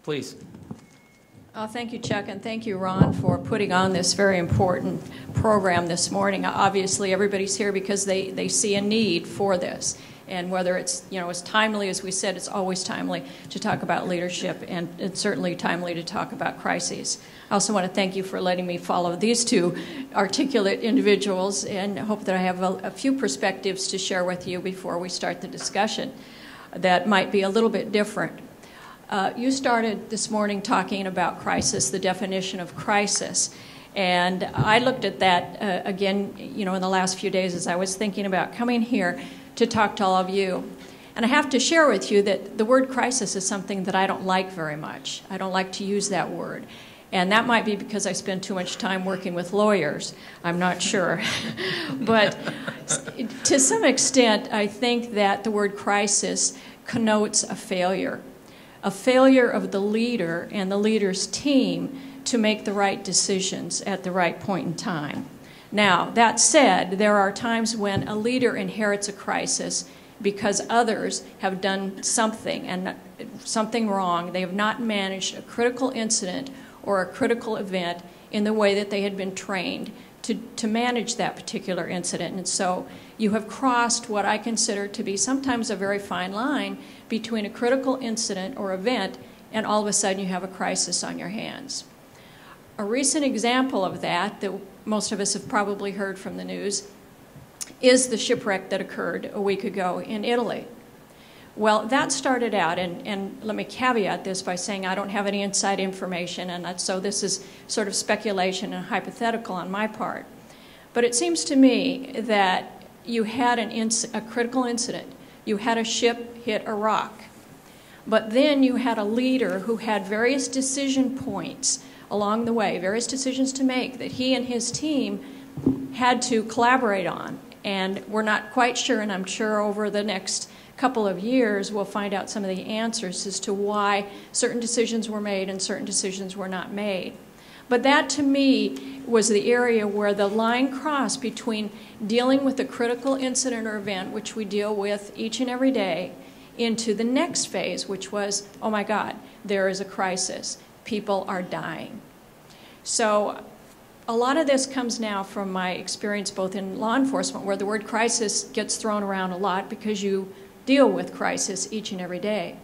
Please. Thank you, Chuck, and thank you, Ron, for putting on this very important program this morning. Obviously, everybody's here because they see a need for this. And whether it's, as timely as we said, it's always timely to talk about leadership, and it's certainly timely to talk about crises. I also want to thank you for letting me follow these two articulate individuals, and hope that I have a few perspectives to share with you before we start the discussion that might be a little bit different. You started this morning talking about crisis, the definition of crisis. And I looked at that again, in the last few days as I was thinking about coming here to talk to all of you. And I have to share with you that the word crisis is something that I don't like very much. I don't like to use that word. And that might be because I spend too much time working with lawyers. I'm not sure. But to some extent, I think that the word crisis connotes a failure of the leader and the leader's team to make the right decisions at the right point in time. Now, that said, there are times when a leader inherits a crisis because others have done something wrong. They have not managed a critical incident or a critical event in the way that they had been trained to manage that particular incident. And so you have crossed what I consider to be sometimes a very fine line between a critical incident or event and all of a sudden you have a crisis on your hands. A recent example of that most of us have probably heard from the news is the shipwreck that occurred a week ago in Italy. Well, that started out, and let me caveat this by saying I don't have any inside information, and so this is sort of speculation and hypothetical on my part. But it seems to me that you had a critical incident. You had a ship hit a rock. But then you had a leader who had various decision points along the way, various decisions to make that he and his team had to collaborate on. And we're not quite sure, and I'm sure over the next couple of years we'll find out some of the answers as to why certain decisions were made and certain decisions were not made. But that, to me, was the area where the line crossed between dealing with a critical incident or event, which we deal with each and every day, into the next phase, which was, oh my God, there is a crisis. People are dying. So a lot of this comes now from my experience both in law enforcement, where the word crisis gets thrown around a lot because you deal with crisis each and every day.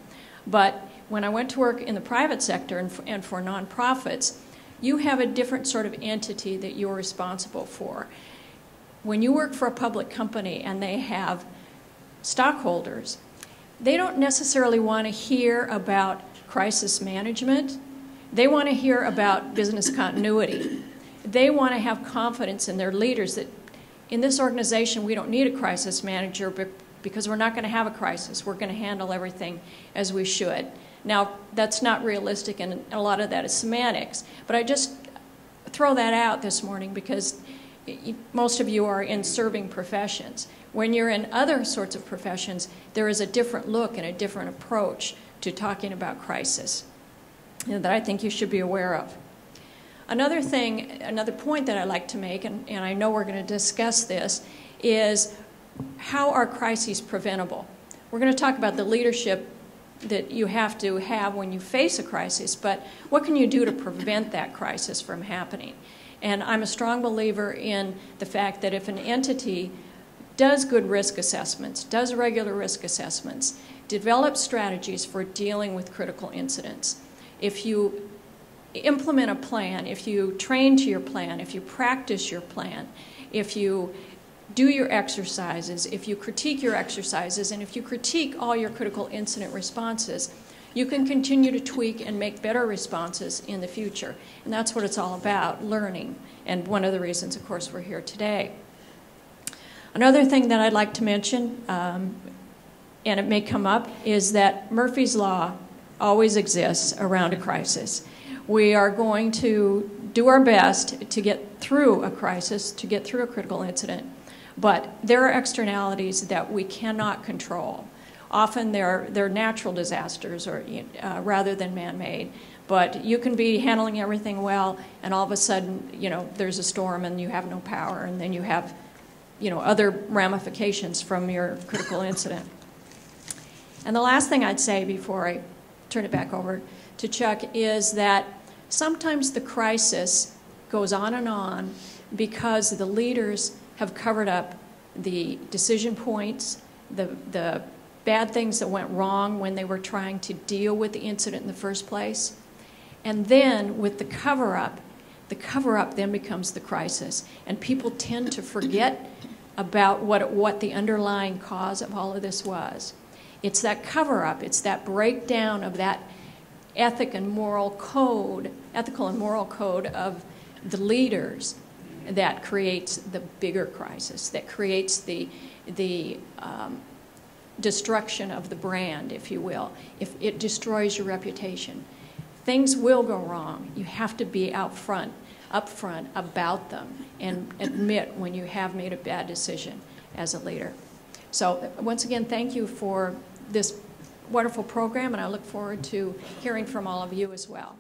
But when I went to work in the private sector and for nonprofits, you have a different sort of entity that you're responsible for. When you work for a public company and they have stockholders, they don't necessarily want to hear about crisis management. They want to hear about business continuity. They want to have confidence in their leaders that in this organization we don't need a crisis manager because we're not going to have a crisis. We're going to handle everything as we should. Now, that's not realistic, and a lot of that is semantics. But I just throw that out this morning because most of you are in serving professions. When you're in other sorts of professions, there is a different look and a different approach to talking about crisis that I think you should be aware of. Another point that I'd like to make, and I know we're going to discuss this, is how are crises preventable? We're going to talk about the leadership that you have to have when you face a crisis, but what can you do to prevent that crisis from happening? And I'm a strong believer in the fact that if an entity does good risk assessments, does regular risk assessments, develops strategies for dealing with critical incidents, if you implement a plan, if you train to your plan, if you practice your plan, if you do your exercises, if you critique your exercises, and if you critique all your critical incident responses, you can continue to tweak and make better responses in the future. And that's what it's all about, learning. And one of the reasons, of course, we're here today. Another thing that I'd like to mention, and it may come up, is that Murphy's Law always exists around a crisis. We are going to do our best to get through a crisis, to get through a critical incident. But there are externalities that we cannot control. Often they're natural disasters or rather than man-made. But you can be handling everything well, and all of a sudden, there's a storm and you have no power, and then you have, other ramifications from your critical incident. And the last thing I'd say before I turn it back over to Chuck is that sometimes the crisis goes on because the leaders have covered up the decision points, the bad things that went wrong when they were trying to deal with the incident in the first place. And then with the cover-up then becomes the crisis. And people tend to forget about what the underlying cause of all of this was. It's that cover-up, it's that breakdown of that ethical and moral code of the leaders that creates the bigger crisis, that creates the destruction of the brand, if you will. If it destroys your reputation, things will go wrong. You have to be upfront about them and admit when you have made a bad decision as a leader. So once again, thank you for this wonderful program, and I look forward to hearing from all of you as well.